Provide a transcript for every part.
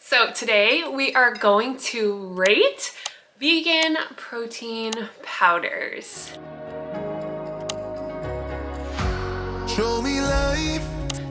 So today we are going to rate vegan protein powders. Show me life.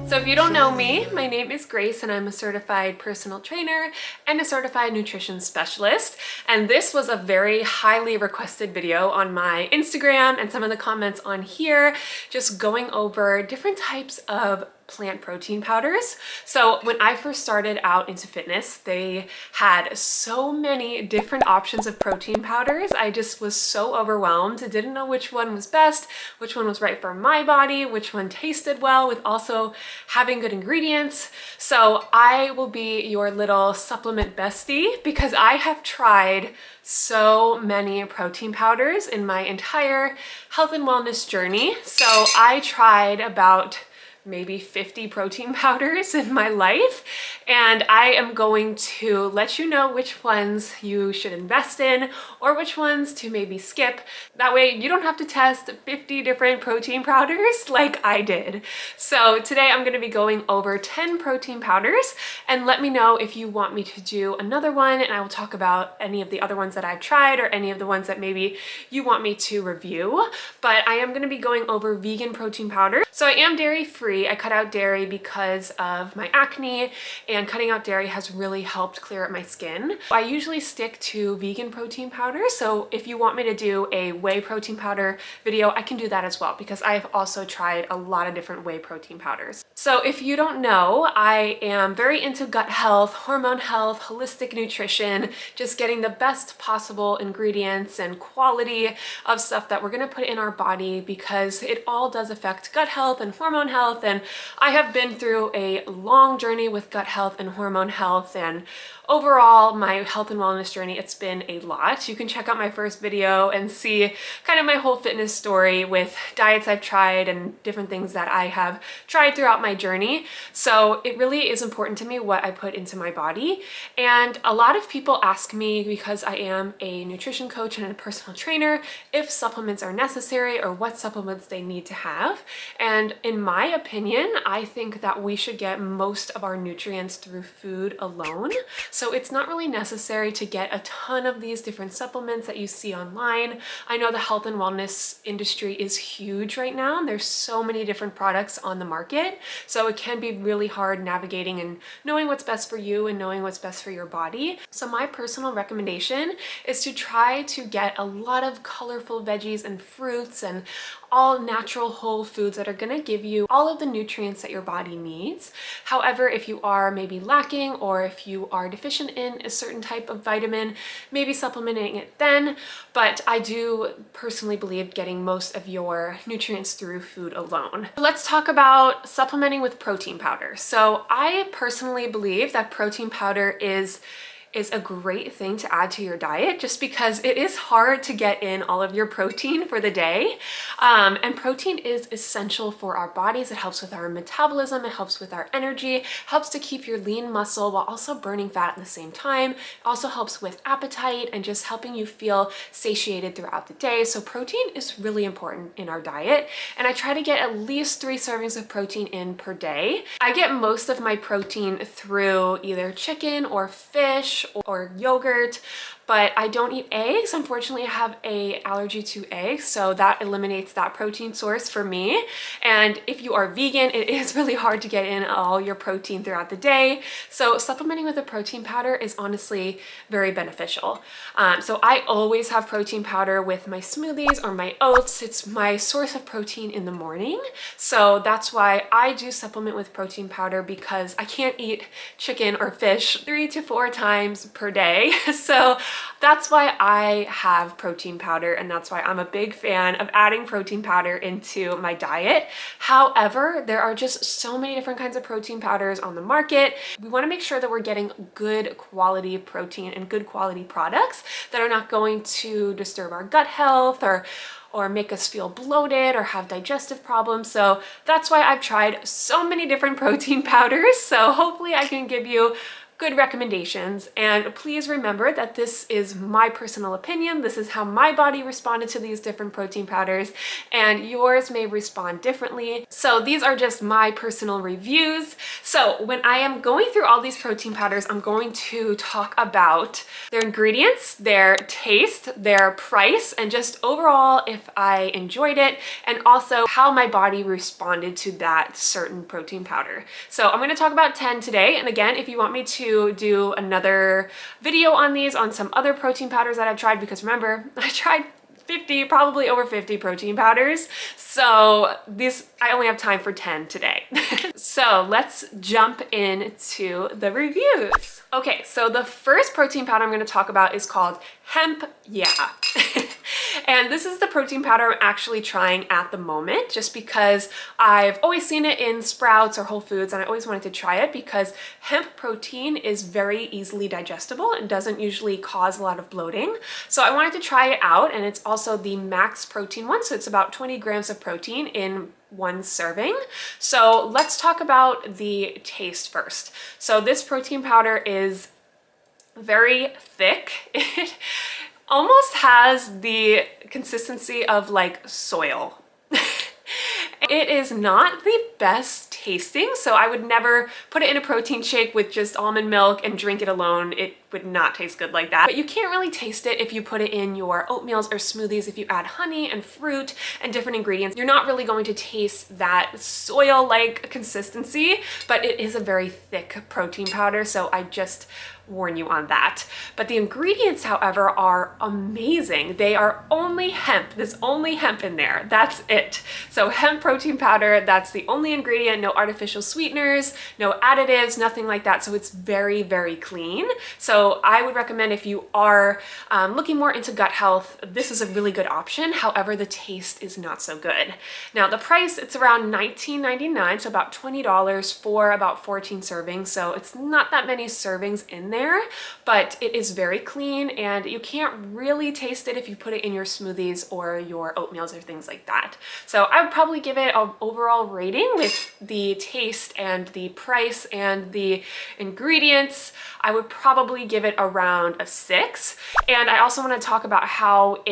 So if you don't know me, my name is Grace and I'm a certified personal trainer and a certified nutrition specialist. And this was a very highly requested video on my Instagram and some of the comments on here, just going over different types of plant protein powders. So when I first started out into fitness, they had so many different options of protein powders. I just was so overwhelmed. I didn't know which one was best, which one was right for my body, which one tasted well with also having good ingredients. So I will be your little supplement bestie because I have tried so many protein powders in my entire health and wellness journey. So I tried about maybe 50 protein powders in my life, and I am going to let you know which ones you should invest in or which ones to maybe skip. That way you don't have to test 50 different protein powders like I did. So today I'm going to be going over 10 protein powders, and let me know if you want me to do another one, and I will talk about any of the other ones that I've tried or any of the ones that maybe you want me to review. But I am going to be going over vegan protein powder. So I am dairy free. I cut out dairy because of my acne, and cutting out dairy has really helped clear up my skin. I usually stick to vegan protein powder, so if you want me to do a whey protein powder video, I can do that as well because I've also tried a lot of different whey protein powders. So if you don't know, I am very into gut health, hormone health, holistic nutrition, just getting the best possible ingredients and quality of stuff that we're going to put in our body because it all does affect gut health and hormone health. And I have been through a long journey with gut health and hormone health, and overall my health and wellness journey, it's been a lot. You can check out my first video and see kind of my whole fitness story with diets I've tried and different things that I have tried throughout my journey. So it really is important to me what I put into my body. And a lot of people ask me, because I am a nutrition coach and a personal trainer, if supplements are necessary or what supplements they need to have. And in my opinion, I think that we should get most of our nutrients through food alone. So it's not really necessary to get a ton of these different supplements that you see online. I know the health and wellness industry is huge right now, and there's so many different products on the market. So it can be really hard navigating and knowing what's best for you and knowing what's best for your body. So my personal recommendation is to try to get a lot of colorful veggies and fruits and all natural whole foods that are going to give you all of the nutrients that your body needs. However, if you are maybe lacking or if you are deficient in a certain type of vitamin, maybe supplementing it then. But I do personally believe getting most of your nutrients through food alone. Let's talk about supplementing with protein powder. So I personally believe that protein powder is a great thing to add to your diet just because it is hard to get in all of your protein for the day. And protein is essential for our bodies. It helps with our metabolism, it helps with our energy, helps to keep your lean muscle while also burning fat at the same time. It also helps with appetite and just helping you feel satiated throughout the day. So protein is really important in our diet. And I try to get at least 3 servings of protein in per day. I get most of my protein through either chicken or fish or yogurt, but I don't eat eggs. Unfortunately, I have an allergy to eggs, so that eliminates that protein source for me. And if you are vegan, it is really hard to get in all your protein throughout the day. So supplementing with a protein powder is honestly very beneficial. So I always have protein powder with my smoothies or my oats. It's my source of protein in the morning. So that's why I do supplement with protein powder, because I can't eat chicken or fish 3 to 4 times per day. So that's why I have protein powder, and that's why I'm a big fan of adding protein powder into my diet. However, there are just so many different kinds of protein powders on the market. We want to make sure that we're getting good quality protein and good quality products that are not going to disturb our gut health or make us feel bloated or have digestive problems. So that's why I've tried so many different protein powders. So hopefully I can give you good recommendations. And please remember that this is my personal opinion. This is how my body responded to these different protein powders, and yours may respond differently. So these are just my personal reviews. So when I am going through all these protein powders, I'm going to talk about their ingredients, their taste, their price, and just overall if I enjoyed it, and also how my body responded to that certain protein powder. So I'm going to talk about 10 today. And again, if you want me to do another video on these, on some other protein powders that I've tried, because remember, I tried 50, probably over 50 protein powders. So I only have time for 10 today. So let's jump into the reviews. Okay, so the first protein powder I'm going to talk about is called Hemp. Yeah. And this is the protein powder I'm actually trying at the moment, just because I've always seen it in Sprouts or Whole Foods, and I always wanted to try it because hemp protein is very easily digestible and doesn't usually cause a lot of bloating. So I wanted to try it out, and it's also the max protein one, so it's about 20 grams of protein in one serving. So let's talk about the taste first. So this protein powder is very thick. It almost has the consistency of like soil. It is not the best tasting, so I would never put it in a protein shake with just almond milk and drink it alone. It would not taste good like that. But you can't really taste it if you put it in your oatmeals or smoothies. If you add honey and fruit and different ingredients, you're not really going to taste that soil-like consistency, but it is a very thick protein powder, so I just warn you on that. But the ingredients, however, are amazing. They are only hemp. There's only hemp in there. That's it. So hemp protein powder, that's the only ingredient, no artificial sweeteners, no additives, nothing like that. So it's very, very clean. So I would recommend if you are looking more into gut health, this is a really good option. However, the taste is not so good. Now the price, it's around $19.99, so about $20 for about 14 servings. So it's not that many servings in there, but it is very clean, and you can't really taste it if you put it in your smoothies or your oatmeals or things like that. So I would probably give it an overall rating with the taste and the price and the ingredients. I would probably give it around a 6. And I also want to talk about how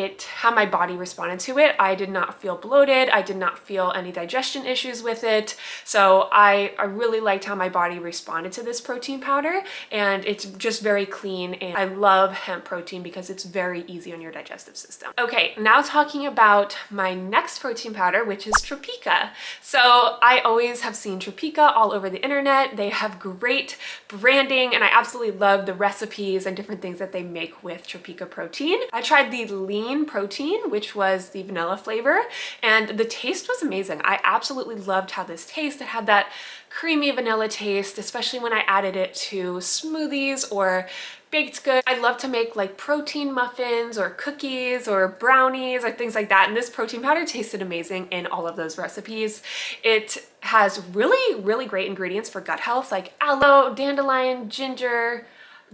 my body responded to it. I did not feel bloated. I did not feel any digestion issues with it. So I really liked how my body responded to this protein powder, and it's just very clean, and I love hemp protein because it's very easy on your digestive system. Okay, now talking about my next protein powder, which is Tropica. So I always have seen Tropica all over the internet. They have great branding, and I absolutely love the recipes and different things that they make with Tropica protein. I tried the lean protein, which was the vanilla flavor, and the taste was amazing. I absolutely loved how this tasted. It had that creamy vanilla taste, especially when I added it to smoothies or baked goods. I love to make like protein muffins or cookies or brownies or things like that, and this protein powder tasted amazing in all of those recipes. It has really, really great ingredients for gut health, like aloe, dandelion, ginger,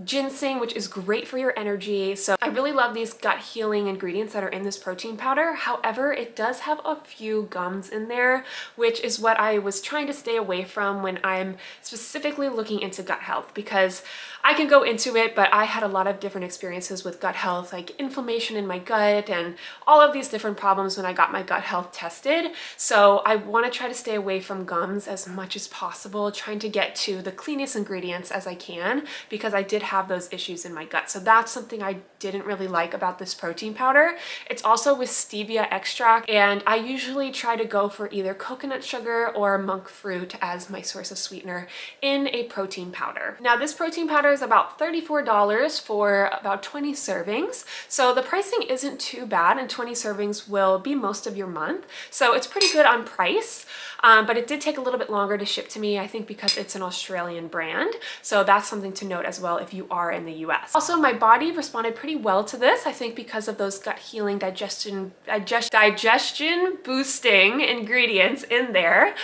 ginseng, which is great for your energy. So I really love these gut healing ingredients that are in this protein powder. However, it does have a few gums in there, which is what I was trying to stay away from when I'm specifically looking into gut health, because I can go into it, but I had a lot of different experiences with gut health, like inflammation in my gut and all of these different problems when I got my gut health tested. So I want to try to stay away from gums as much as possible, trying to get to the cleanest ingredients as I can, because I did have those issues in my gut. So that's something I didn't really like about this protein powder. It's also with stevia extract, and I usually try to go for either coconut sugar or monk fruit as my source of sweetener in a protein powder. Now this protein powder is about $34 for about 20 servings. So the pricing isn't too bad, and 20 servings will be most of your month. So it's pretty good on price. But it did take a little bit longer to ship to me, I think because it's an Australian brand. So that's something to note as well if you you are in the US. Also, my body responded pretty well to this, I think because of those gut healing, digestion boosting ingredients in there.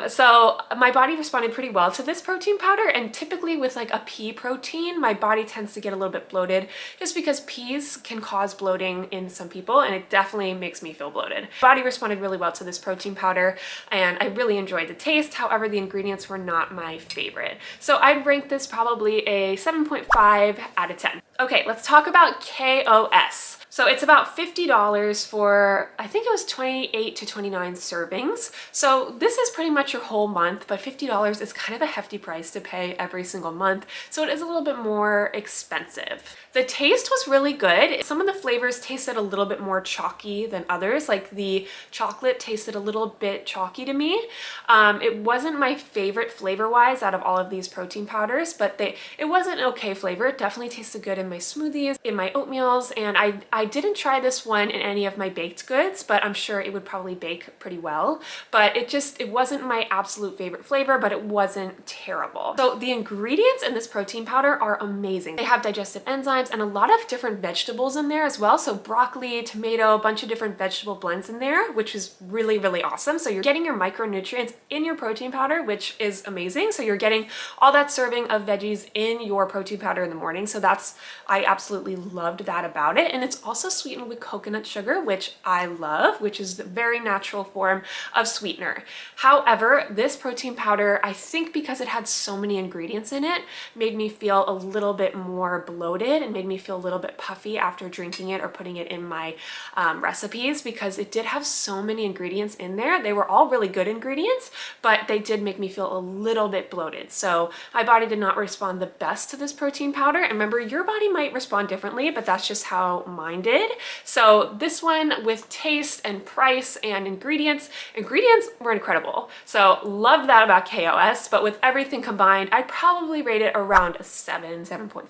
So my body responded pretty well to this protein powder, and typically with like a pea protein, my body tends to get a little bit bloated just because peas can cause bloating in some people, and it definitely makes me feel bloated. Body responded really well to this protein powder, and I really enjoyed the taste. However, the ingredients were not my favorite. So I'd rank this probably a 7.5 out of 10. Okay, let's talk about KOS. So it's about $50 for, I think it was 28 to 29 servings. So this is pretty much your whole month, but $50 is kind of a hefty price to pay every single month. So it is a little bit more expensive. The taste was really good. Some of the flavors tasted a little bit more chalky than others. Like the chocolate tasted a little bit chalky to me. It wasn't my favorite flavor-wise out of all of these protein powders, but it was an okay flavor. It definitely tasted good in my smoothies, in my oatmeals, and I didn't try this one in any of my baked goods, but I'm sure it would probably bake pretty well. But it wasn't my absolute favorite flavor, but it wasn't terrible. So the ingredients in this protein powder are amazing. They have digestive enzymes and a lot of different vegetables in there as well. So broccoli, tomato, a bunch of different vegetable blends in there, which is really, really awesome. So you're getting your micronutrients in your protein powder, which is amazing. So you're getting all that serving of veggies in your protein powder in the morning. So I absolutely loved that about it. And it's also sweetened with coconut sugar, which I love, which is a very natural form of sweetener. However, this protein powder, I think because it had so many ingredients in it, made me feel a little bit more bloated and made me feel a little bit puffy after drinking it or putting it in my recipes, because it did have so many ingredients in there. They were all really good ingredients, but they did make me feel a little bit bloated. So my body did not respond the best to this protein powder. And remember, your body might respond differently, but that's just how mine did. So this one, with taste and price and ingredients were incredible. So loved that about KOS, but with everything combined, I'd probably rate it around a 7.5.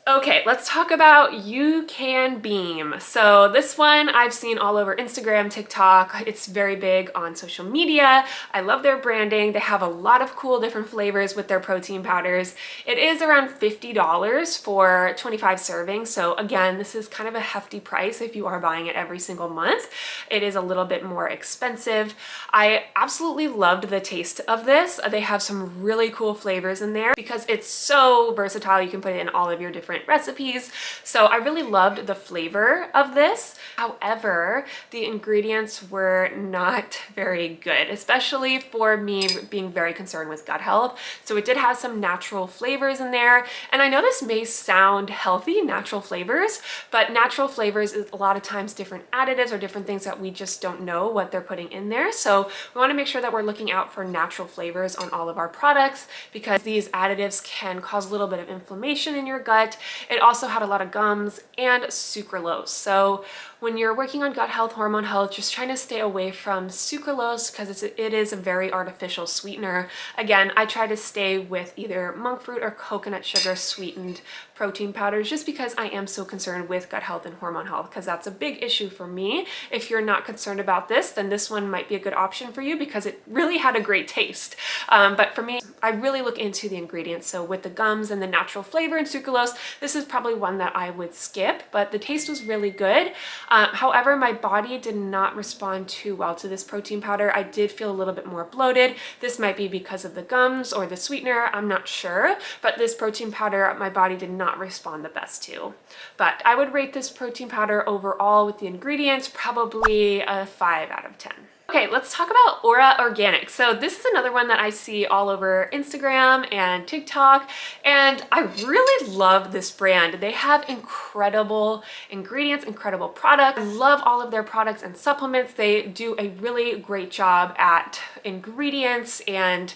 Okay, let's talk about You Can Beam. So this one I've seen all over Instagram, TikTok. It's very big on social media. I love their branding. They have a lot of cool different flavors with their protein powders. It is around $50 for 25 servings. So again, this is kind of a hefty price if you are buying it every single month. It is a little bit more expensive. I absolutely loved the taste of this. They have some really cool flavors in there because it's so versatile. You can put it in all of your different recipes. So I really loved the flavor of this. However, the ingredients were not very good, especially for me being very concerned with gut health. So it did have some natural flavors in there. And I know this may sound healthy, natural flavors, but natural flavors is a lot of times different additives or different things that we just don't know what they're putting in there. So we want to make sure that we're looking out for natural flavors on all of our products, because these additives can cause a little bit of inflammation in your gut. It also had a lot of gums and sucralose. So when you're working on gut health, hormone health, just trying to stay away from sucralose because it is a very artificial sweetener. Again, I try to stay with either monk fruit or coconut sugar sweetened protein powders, just because I am so concerned with gut health and hormone health, because that's a big issue for me. If you're not concerned about this, then this one might be a good option for you because it really had a great taste. But for me, I really look into the ingredients. So with the gums and the natural flavor and sucralose, this is probably one that I would skip, but the taste was really good. However, my body did not respond too well to this protein powder. I did feel a little bit more bloated. This might be because of the gums or the sweetener, I'm not sure, but this protein powder, my body did not respond the best to. But I would rate this protein powder overall with the ingredients probably a 5 out of 10. Okay, let's talk about Aura Organic. So this is another one that I see all over Instagram and TikTok, and I really love this brand. They have incredible ingredients, incredible products. I love all of their products and supplements. They do a really great job at ingredients and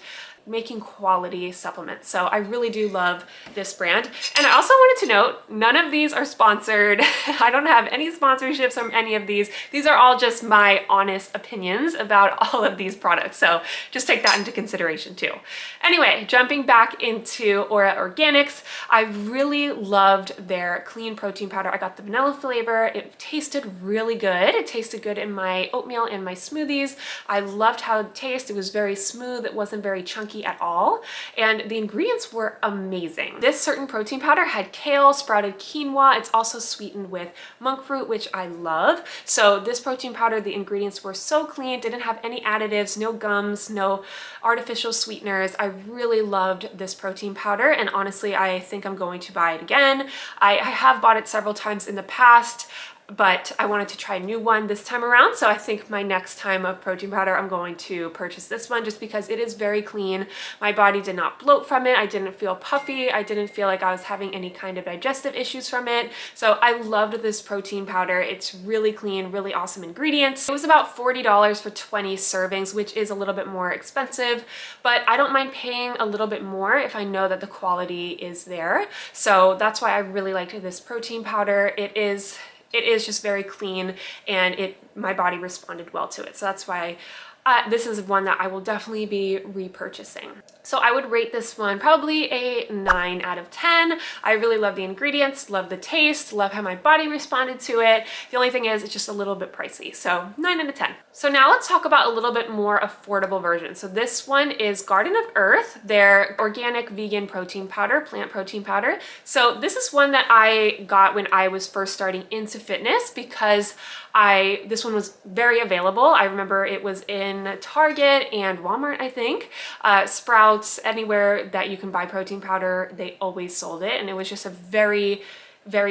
making quality supplements. So I really do love this brand. And I also wanted to note, none of these are sponsored. I don't have any sponsorships from any of these. These are all just my honest opinions about all of these products. So just take that into consideration too. Anyway, jumping back into Aura Organics, I really loved their clean protein powder. I got the vanilla flavor. It tasted really good. It tasted good in my oatmeal and my smoothies. I loved how it tasted. It was very smooth. It wasn't very chunky chunky at all, and the ingredients were amazing. This certain protein powder had kale, sprouted quinoa. It's also sweetened with monk fruit, which I love. So this protein powder, the ingredients were so clean, didn't have any additives, no gums, no artificial sweeteners. I really loved this protein powder, and honestly, I think I'm going to buy it again. I have bought it several times in the past, but I wanted to try a new one this time around. So I think my next time of protein powder, I'm going to purchase this one just because it is very clean. My body did not bloat from it. I didn't feel puffy. I didn't feel like I was having any kind of digestive issues from it. So I loved this protein powder. It's really clean, really awesome ingredients. It was about $40 for 20 servings, which is a little bit more expensive, but I don't mind paying a little bit more if I know that the quality is there. So that's why I really liked this protein powder. It is just very clean, and my body responded well to it. So that's why this is one that I will definitely be repurchasing. So I would rate this one probably a 9 out of 10. I really love the ingredients, love the taste, love how my body responded to it. The only thing is it's just a little bit pricey. So 9 out of 10. So now let's talk about a little bit more affordable version. So this one is Garden of Earth, their organic vegan protein powder, plant protein powder. So this is one that I got when I was first starting into fitness because this one was very available. I remember it was in Target and Walmart, I think. Sprouts, anywhere that you can buy protein powder, they always sold it. And it was just a very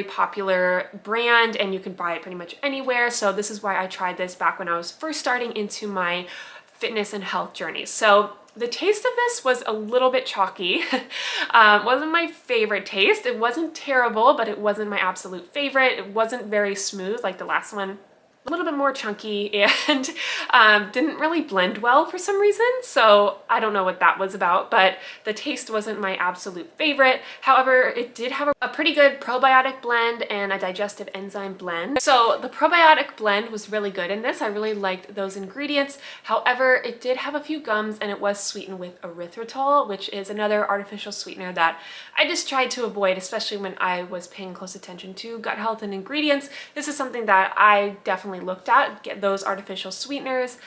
popular brand, and you can buy it pretty much anywhere. So this is why I tried this back when I was first starting into my fitness and health journey. So the taste of this was a little bit chalky. Wasn't my favorite taste. It wasn't terrible, but it wasn't my absolute favorite. It wasn't very smooth like the last one. A little bit more chunky, and didn't really blend well for some reason. So I don't know what that was about, but the taste wasn't my absolute favorite. However, it did have a pretty good probiotic blend and a digestive enzyme blend. So the probiotic blend was really good in this. I really liked those ingredients. However, it did have a few gums, and it was sweetened with erythritol, which is another artificial sweetener that I just tried to avoid, especially when I was paying close attention to gut health and ingredients. This is something that I definitely looked at, get those artificial sweeteners.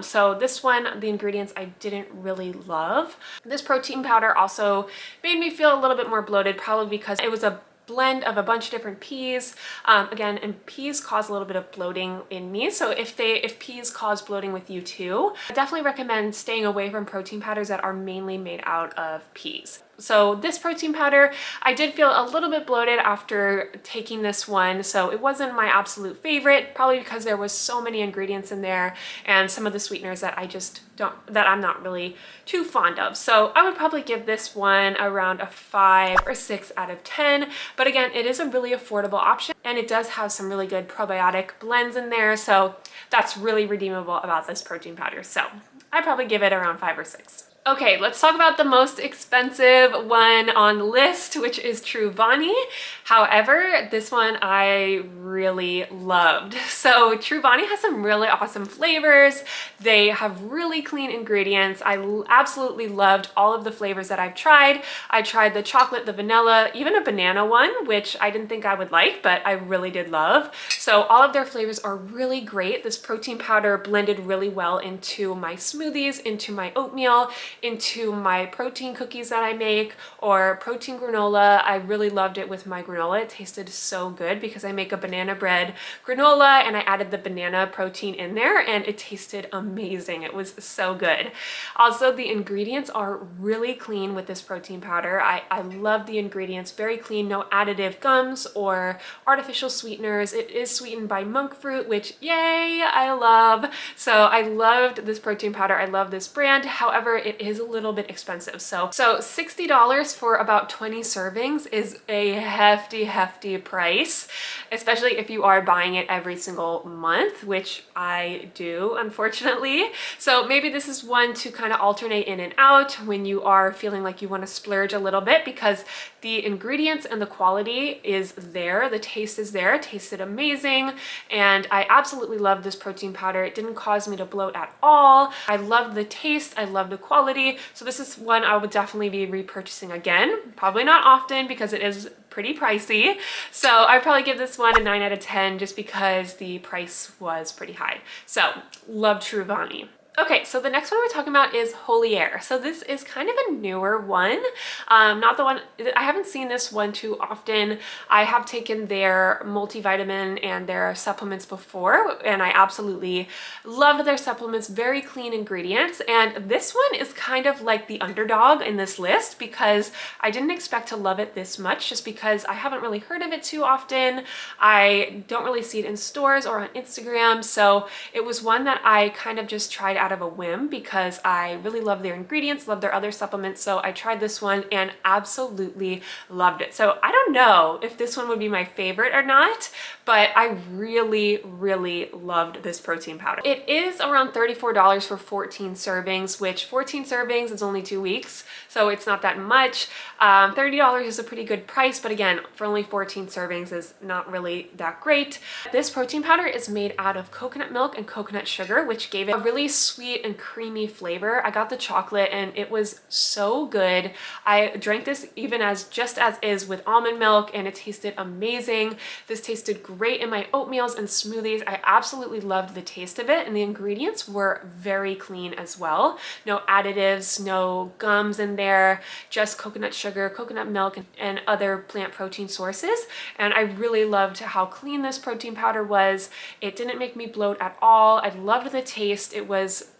So this one, the ingredients I didn't really love. This protein powder also made me feel a little bit more bloated, probably because it was a blend of a bunch of different peas. Again, and peas cause a little bit of bloating in me. So if peas cause bloating with you too, I definitely recommend staying away from protein powders that are mainly made out of peas. So this protein powder, I did feel a little bit bloated after taking this one. So it wasn't my absolute favorite, probably because there was so many ingredients in there and some of the sweeteners that I'm not really too fond of. So I would probably give this one around a 5 or 6 out of 10. But again, it is a really affordable option, and it does have some really good probiotic blends in there. So that's really redeemable about this protein powder. So I'd probably give it around 5 or 6. Okay, let's talk about the most expensive one on the list, which is Truvani. However, this one I really loved. So Truvani has some really awesome flavors. They have really clean ingredients. I absolutely loved all of the flavors that I've tried. I tried the chocolate, the vanilla, even a banana one, which I didn't think I would like, but I really did love. So all of their flavors are really great. This protein powder blended really well into my smoothies, into my oatmeal, into my protein cookies that I make, or protein granola. I really loved it with my granola. It tasted so good because I make a banana bread granola and I added the banana protein in there, and it tasted amazing. It was so good. Also, the ingredients are really clean with this protein powder. I love the ingredients, very clean, no additive gums or artificial sweeteners. It is sweetened by monk fruit, which yay, I love. So I loved this protein powder. I love this brand. However, it is a little bit expensive. So $60 for about 20 servings is a hefty price, especially if you are buying it every single month, which I do, unfortunately. So maybe this is one to kind of alternate in and out when you are feeling like you want to splurge a little bit, because the ingredients and the quality is there. The taste is there. It tasted amazing. And I absolutely love this protein powder. It didn't cause me to bloat at all. I loved the taste. I love the quality. So this is one I would definitely be repurchasing again. Probably not often because it is pretty pricey. So I'd probably give this one a 9 out of 10 just because the price was pretty high. So love Truvani. Okay, so the next one we're talking about is Holier. So this is kind of a newer one. Not the one, I haven't seen this one too often. I have taken their multivitamin and their supplements before, and I absolutely love their supplements, very clean ingredients. And this one is kind of like the underdog in this list because I didn't expect to love it this much just because I haven't really heard of it too often. I don't really see it in stores or on Instagram. So it was one that I kind of just tried out of a whim because I really love their ingredients, love their other supplements. So I tried this one and absolutely loved it. So I don't know if this one would be my favorite or not, but I really, really loved this protein powder. It is around $34 for 14 servings, which 14 servings is only 2 weeks. So it's not that much. $30 is a pretty good price, but again, for only 14 servings is not really that great. This protein powder is made out of coconut milk and coconut sugar, which gave it a really sweet and creamy flavor. I got the chocolate and it was so good. I drank this even just as is with almond milk and it tasted amazing. This tasted great in my oatmeals and smoothies. I absolutely loved the taste of it, and the ingredients were very clean as well. No additives, no gums in there, just coconut sugar, coconut milk, and other plant protein sources. And I really loved how clean this protein powder was. It didn't make me bloat at all. I loved the taste.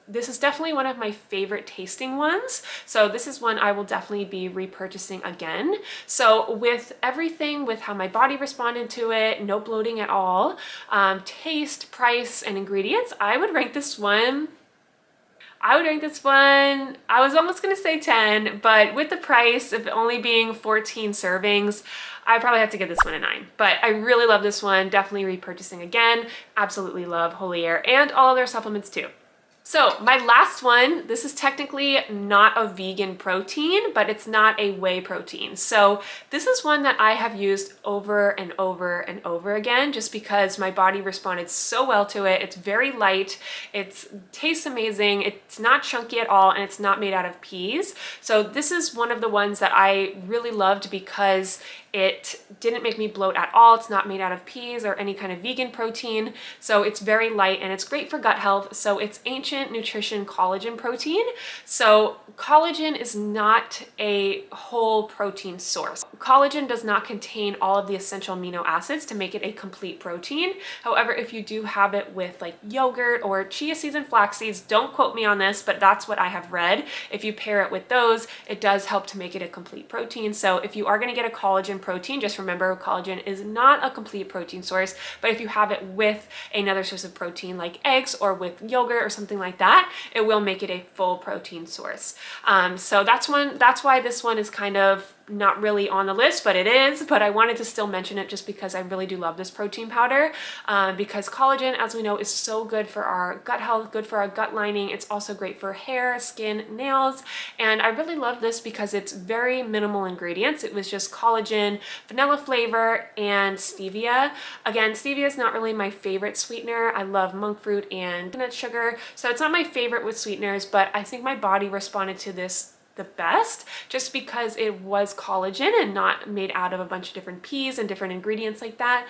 This is definitely one of my favorite tasting ones. So this is one I will definitely be repurchasing again. So with everything, with how my body responded to it, no bloating at all, taste, price, and ingredients, I would rank this one, I was almost gonna say 10, but with the price of only being 14 servings, I probably have to give this one a 9. But I really love this one, definitely repurchasing again. Absolutely love Holier and all of their supplements too. So my last one, this is technically not a vegan protein, but it's not a whey protein. So this is one that I have used over and over and over again, just because my body responded so well to it. It's very light, it tastes amazing, it's not chunky at all, and it's not made out of peas. So this is one of the ones that I really loved because it didn't make me bloat at all. It's not made out of peas or any kind of vegan protein. So it's very light and it's great for gut health. So it's Ancient Nutrition collagen protein. So collagen is not a whole protein source. Collagen does not contain all of the essential amino acids to make it a complete protein. However, if you do have it with like yogurt or chia seeds and flax seeds, don't quote me on this, but that's what I have read. If you pair it with those, it does help to make it a complete protein. So if you are going to get a collagen protein, just remember collagen is not a complete protein source, but if you have it with another source of protein like eggs or with yogurt or something like that, it will make it a full protein source. So that's why this one is kind of not really on the list, but it is. But I wanted to still mention it just because I really do love this protein powder, because collagen, as we know, is so good for our gut health, good for our gut lining. It's also great for hair, skin, nails, and I really love this because it's very minimal ingredients. It was just collagen, vanilla flavor, and stevia. Again, stevia is not really my favorite sweetener. I love monk fruit and coconut sugar, so it's not my favorite with sweeteners, but I think my body responded to this the best just because it was collagen and not made out of a bunch of different peas and different ingredients like that.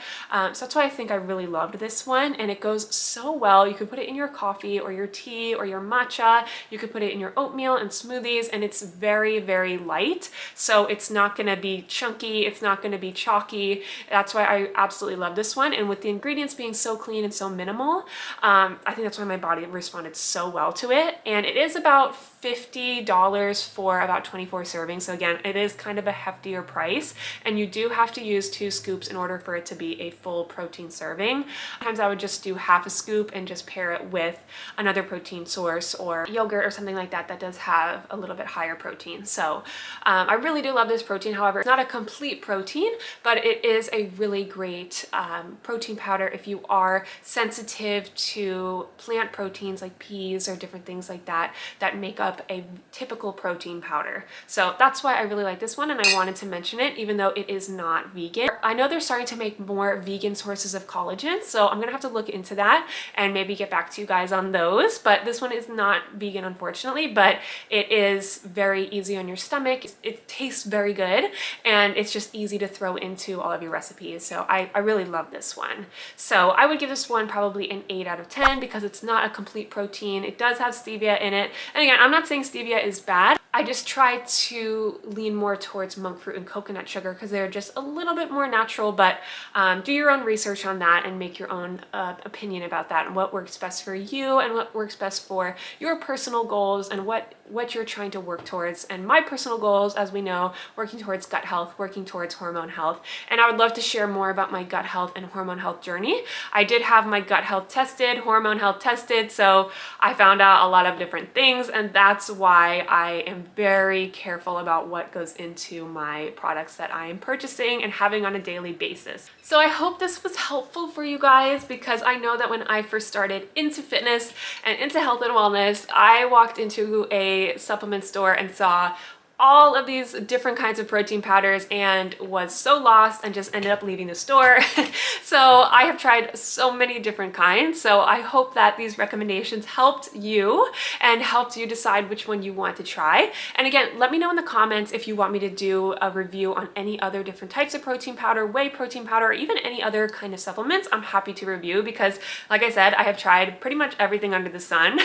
So that's why I think I really loved this one, and it goes so well. You could put it in your coffee or your tea or your matcha. You could put it in your oatmeal and smoothies, and it's very, very light. So it's not gonna be chunky, it's not gonna be chalky. That's why I absolutely love this one. And with the ingredients being so clean and so minimal, I think that's why my body responded so well to it. And it is about $50 for about 24 servings. So again, it is kind of a heftier price, and you do have to use 2 scoops in order for it to be a full protein serving. Sometimes I would just do half a scoop and just pair it with another protein source or yogurt or something like that that does have a little bit higher protein. So I really do love this protein. However, it's not a complete protein, but it is a really great protein powder if you are sensitive to plant proteins like peas or different things like that that make up a typical protein protein powder. So that's why I really like this one, and I wanted to mention it even though it is not vegan. I know they're starting to make more vegan sources of collagen, so I'm gonna have to look into that and maybe get back to you guys on those. But this one is not vegan, unfortunately, but it is very easy on your stomach. It tastes very good, and it's just easy to throw into all of your recipes. So I really love this one. So I would give this one probably an 8 out of 10 because it's not a complete protein. It does have stevia in it. And again, I'm not saying stevia is bad. I just try to lean more towards monk fruit and coconut sugar because they're just a little bit more natural, but do your own research on that and make your own opinion about that and what works best for you and what works best for your personal goals and what you're trying to work towards. And my personal goals, as we know, working towards gut health, working towards hormone health. And I would love to share more about my gut health and hormone health journey. I did have my gut health tested, hormone health tested, so I found out a lot of different things, and that's why I am very careful about what goes into my products that I am purchasing and having on a daily basis. So I hope this was helpful for you guys, because I know that when I first started into fitness and into health and wellness, I walked into a supplement store and saw all of these different kinds of protein powders and was so lost and just ended up leaving the store. So I have tried so many different kinds. So I hope that these recommendations helped you and helped you decide which one you want to try. And again, let me know in the comments if you want me to do a review on any other different types of protein powder, whey protein powder, or even any other kind of supplements. I'm happy to review because, like I said, I have tried pretty much everything under the sun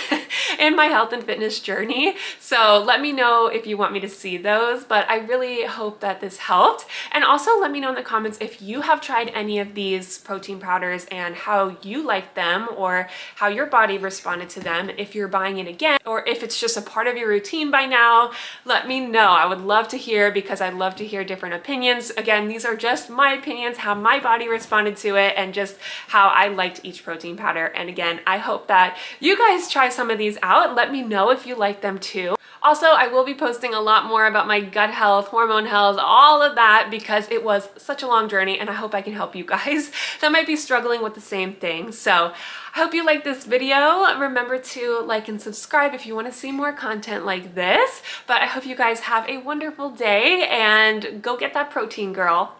in my health and fitness journey. So let me know if you want me to see those, but I really hope that this helped. And also let me know in the comments if you have tried any of these protein powders and how you like them or how your body responded to them, if you're buying it again or if it's just a part of your routine by now. Let me know. I would love to hear, because I love to hear different opinions. Again, these are just my opinions, how my body responded to it and just how I liked each protein powder. And again, I hope that you guys try some of these out. Let me know if you like them too. Also, I will be posting a lot more about my gut health, hormone health, all of that, because it was such a long journey and I hope I can help you guys that might be struggling with the same thing. So I hope you liked this video. Remember to like and subscribe if you want to see more content like this. But I hope you guys have a wonderful day and go get that protein, girl.